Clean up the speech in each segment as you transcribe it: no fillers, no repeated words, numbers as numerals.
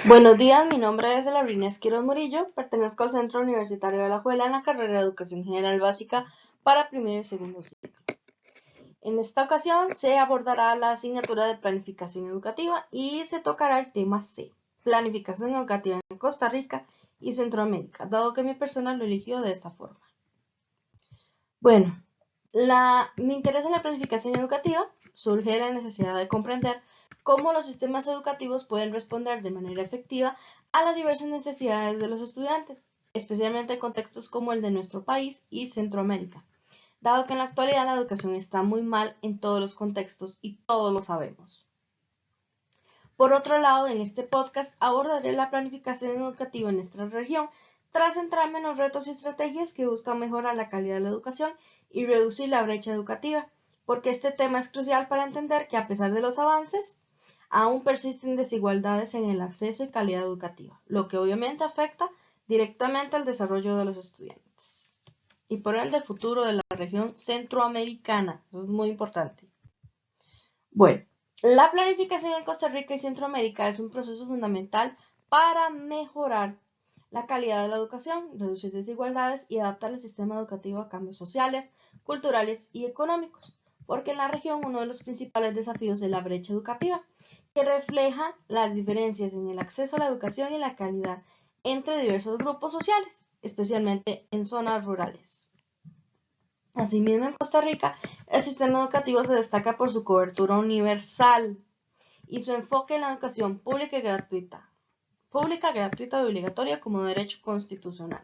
Buenos días, mi nombre es Laurina Esquiros Murillo, pertenezco al Centro Universitario de Alajuela en la carrera de Educación General Básica para primer y segundo ciclo. En esta ocasión se abordará la asignatura de Planificación Educativa y se tocará el tema C, Planificación Educativa en Costa Rica y Centroamérica, dado que mi persona lo eligió de esta forma. Bueno, mi interés en la planificación educativa surge de la necesidad de comprender cómo los sistemas educativos pueden responder de manera efectiva a las diversas necesidades de los estudiantes, especialmente en contextos como el de nuestro país y Centroamérica, dado que en la actualidad la educación está muy mal en todos los contextos y todos lo sabemos. Por otro lado, en este podcast abordaré la planificación educativa en nuestra región tras centrarme en los retos y estrategias que buscan mejorar la calidad de la educación y reducir la brecha educativa, porque este tema es crucial para entender que a pesar de los avances, aún persisten desigualdades en el acceso y calidad educativa, lo que obviamente afecta directamente al desarrollo de los estudiantes y por ende el futuro de la región centroamericana. Eso es muy importante. Bueno, la planificación en Costa Rica y Centroamérica es un proceso fundamental para mejorar la calidad de la educación, reducir desigualdades y adaptar el sistema educativo a cambios sociales, culturales y económicos, porque en la región uno de los principales desafíos es la brecha educativa, que refleja las diferencias en el acceso a la educación y la calidad entre diversos grupos sociales, especialmente en zonas rurales. Asimismo, en Costa Rica, el sistema educativo se destaca por su cobertura universal y su enfoque en la educación pública, gratuita y obligatoria como derecho constitucional.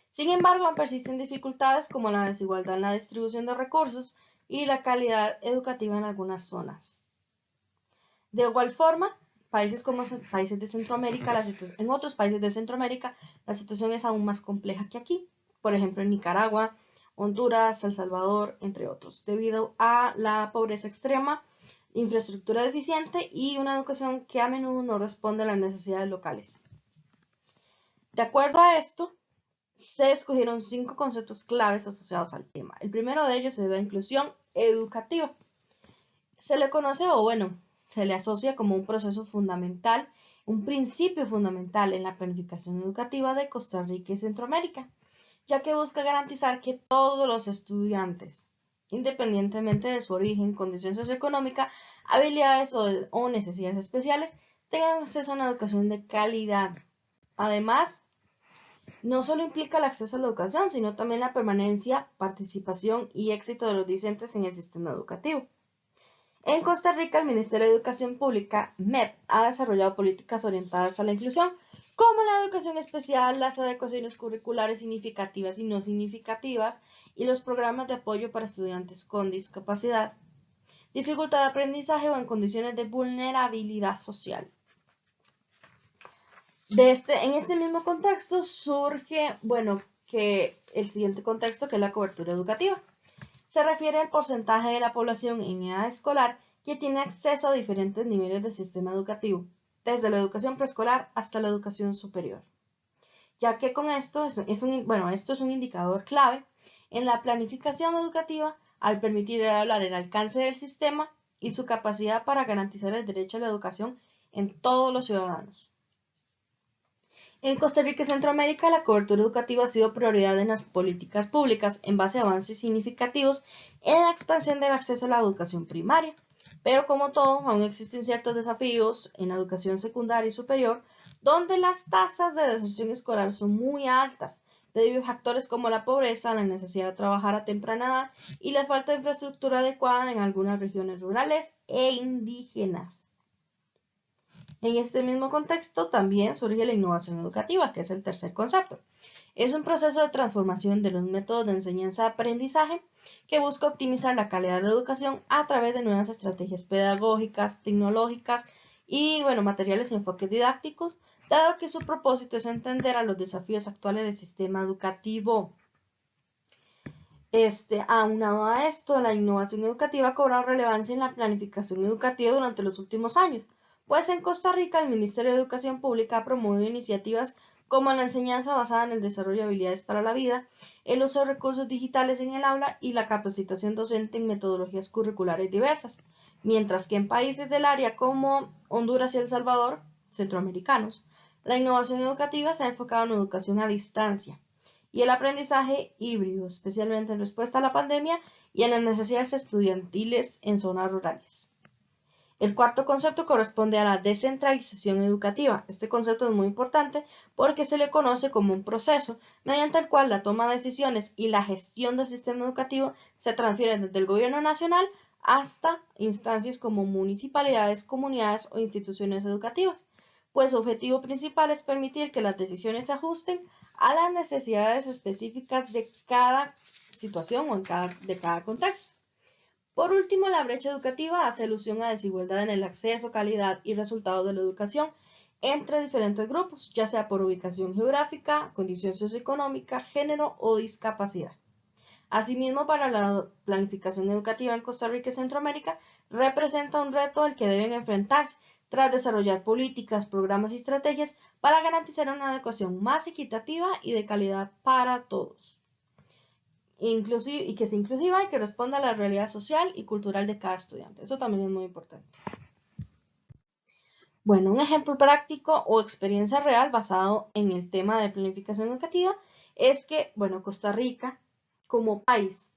Sin embargo, aún persisten dificultades como la desigualdad en la distribución de recursos y la calidad educativa en algunas zonas. De igual forma, países de Centroamérica, en otros países de Centroamérica, la situación es aún más compleja que aquí. Por ejemplo, en Nicaragua, Honduras, El Salvador, entre otros, debido a la pobreza extrema, infraestructura deficiente y una educación que a menudo no responde a las necesidades locales. De acuerdo a esto, se escogieron 5 conceptos claves asociados al tema. El primero de ellos es la inclusión educativa. Se le conoce se le asocia como un proceso fundamental, un principio fundamental en la planificación educativa de Costa Rica y Centroamérica, ya que busca garantizar que todos los estudiantes, independientemente de su origen, condición socioeconómica, habilidades o necesidades especiales, tengan acceso a una educación de calidad. Además, no solo implica el acceso a la educación, sino también la permanencia, participación y éxito de los docentes en el sistema educativo. En Costa Rica, el Ministerio de Educación Pública, MEP, ha desarrollado políticas orientadas a la inclusión, como la educación especial, las adecuaciones curriculares significativas y no significativas, y los programas de apoyo para estudiantes con discapacidad, dificultad de aprendizaje o en condiciones de vulnerabilidad social. En este mismo contexto surge, que el siguiente contexto, que es la cobertura educativa. Se refiere al porcentaje de la población en edad escolar que tiene acceso a diferentes niveles del sistema educativo, desde la educación preescolar hasta la educación superior. Ya que con esto esto es un indicador clave en la planificación educativa al permitir hablar el alcance del sistema y su capacidad para garantizar el derecho a la educación en todos los ciudadanos. En Costa Rica y Centroamérica, la cobertura educativa ha sido prioridad en las políticas públicas en base a avances significativos en la expansión del acceso a la educación primaria. Pero como todo, aún existen ciertos desafíos en la educación secundaria y superior, donde las tasas de deserción escolar son muy altas, debido a factores como la pobreza, la necesidad de trabajar a temprana edad y la falta de infraestructura adecuada en algunas regiones rurales e indígenas. En este mismo contexto también surge la innovación educativa, que es el tercer concepto. Es un proceso de transformación de los métodos de enseñanza-aprendizaje que busca optimizar la calidad de la educación a través de nuevas estrategias pedagógicas, tecnológicas y materiales y enfoques didácticos, dado que su propósito es entender a los desafíos actuales del sistema educativo. Aunado a esto, la innovación educativa ha cobrado relevancia en la planificación educativa durante los últimos años, pues en Costa Rica el Ministerio de Educación Pública ha promovido iniciativas como la enseñanza basada en el desarrollo de habilidades para la vida, el uso de recursos digitales en el aula y la capacitación docente en metodologías curriculares diversas, mientras que en países del área como Honduras y El Salvador centroamericanos, la innovación educativa se ha enfocado en educación a distancia y el aprendizaje híbrido, especialmente en respuesta a la pandemia y en las necesidades estudiantiles en zonas rurales. El cuarto concepto corresponde a la descentralización educativa. Este concepto es muy importante porque se le conoce como un proceso mediante el cual la toma de decisiones y la gestión del sistema educativo se transfieren desde el gobierno nacional hasta instancias como municipalidades, comunidades o instituciones educativas, pues su objetivo principal es permitir que las decisiones se ajusten a las necesidades específicas de cada situación o de cada contexto. Por último, la brecha educativa hace alusión a desigualdad en el acceso, calidad y resultados de la educación entre diferentes grupos, ya sea por ubicación geográfica, condición socioeconómica, género o discapacidad. Asimismo, para la planificación educativa en Costa Rica y Centroamérica, representa un reto al que deben enfrentarse tras desarrollar políticas, programas y estrategias para garantizar una educación más equitativa y de calidad para todos. Y que sea inclusiva y que responda a la realidad social y cultural de cada estudiante. Eso también es muy importante. Bueno, un ejemplo práctico o experiencia real basado en el tema de planificación educativa es que, bueno, Costa Rica como país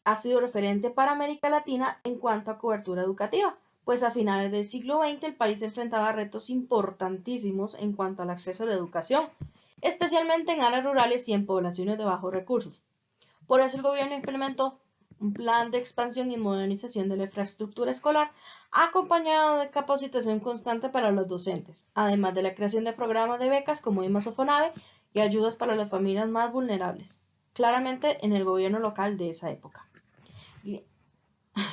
ha sido referente para América Latina en cuanto a cobertura educativa, pues a finales del siglo XX el país enfrentaba retos importantísimos en cuanto al acceso a la educación, especialmente en áreas rurales y en poblaciones de bajos recursos. Por eso el gobierno implementó un plan de expansión y modernización de la infraestructura escolar, acompañado de capacitación constante para los docentes, además de la creación de programas de becas como IMAS o FONAVE y ayudas para las familias más vulnerables, claramente en el gobierno local de esa época.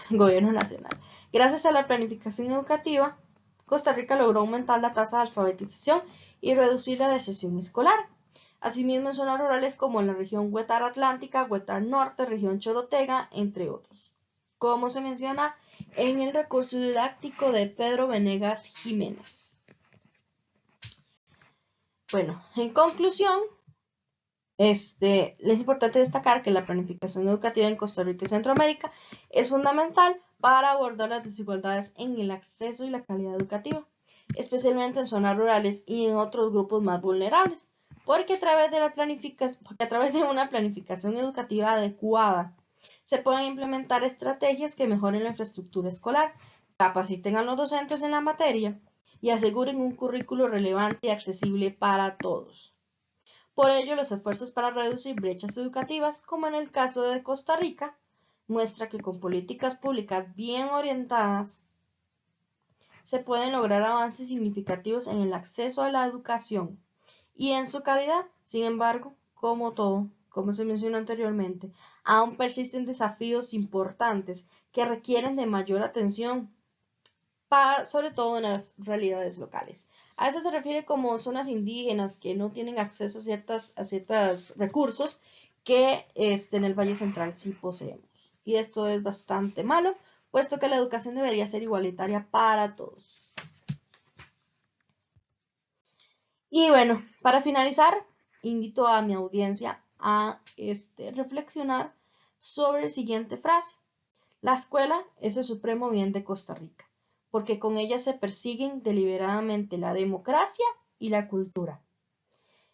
Gobierno nacional. Gracias a la planificación educativa, Costa Rica logró aumentar la tasa de alfabetización y reducir la deserción escolar. Asimismo, en zonas rurales como en la región Huetar Atlántica, Huetar Norte, región Chorotega, entre otros, como se menciona en el recurso didáctico de Pedro Venegas Jiménez. Bueno, en conclusión, es importante destacar que la planificación educativa en Costa Rica y Centroamérica es fundamental para abordar las desigualdades en el acceso y la calidad educativa, especialmente en zonas rurales y en otros grupos más vulnerables, porque a través de una planificación educativa adecuada se pueden implementar estrategias que mejoren la infraestructura escolar, capaciten a los docentes en la materia y aseguren un currículo relevante y accesible para todos. Por ello, los esfuerzos para reducir brechas educativas, como en el caso de Costa Rica, muestra que con políticas públicas bien orientadas se pueden lograr avances significativos en el acceso a la educación y en su calidad. Sin embargo, como todo, como se mencionó anteriormente, aún persisten desafíos importantes que requieren de mayor atención, sobre todo en las realidades locales. A eso se refiere como zonas indígenas que no tienen acceso a ciertos recursos que en el Valle Central sí poseemos. Y esto es bastante malo, puesto que la educación debería ser igualitaria para todos. Y bueno, para finalizar, invito a mi audiencia a reflexionar sobre la siguiente frase. La escuela es el supremo bien de Costa Rica, porque con ella se persiguen deliberadamente la democracia y la cultura.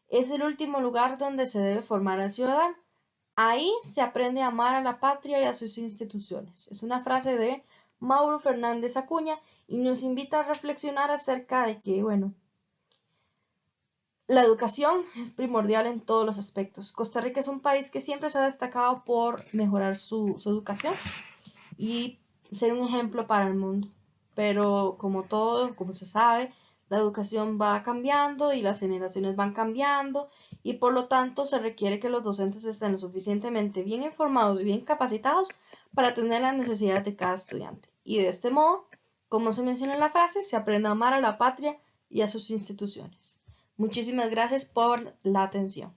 Es el último lugar donde se debe formar al ciudadano. Ahí se aprende a amar a la patria y a sus instituciones. Es una frase de Mauro Fernández Acuña y nos invita a reflexionar acerca de que, bueno, la educación es primordial en todos los aspectos. Costa Rica es un país que siempre se ha destacado por mejorar su educación y ser un ejemplo para el mundo. Pero como todo, como se sabe, la educación va cambiando y las generaciones van cambiando y por lo tanto se requiere que los docentes estén lo suficientemente bien informados y bien capacitados para atender las necesidades de cada estudiante. Y de este modo, como se menciona en la frase, se aprende a amar a la patria y a sus instituciones. Muchísimas gracias por la atención.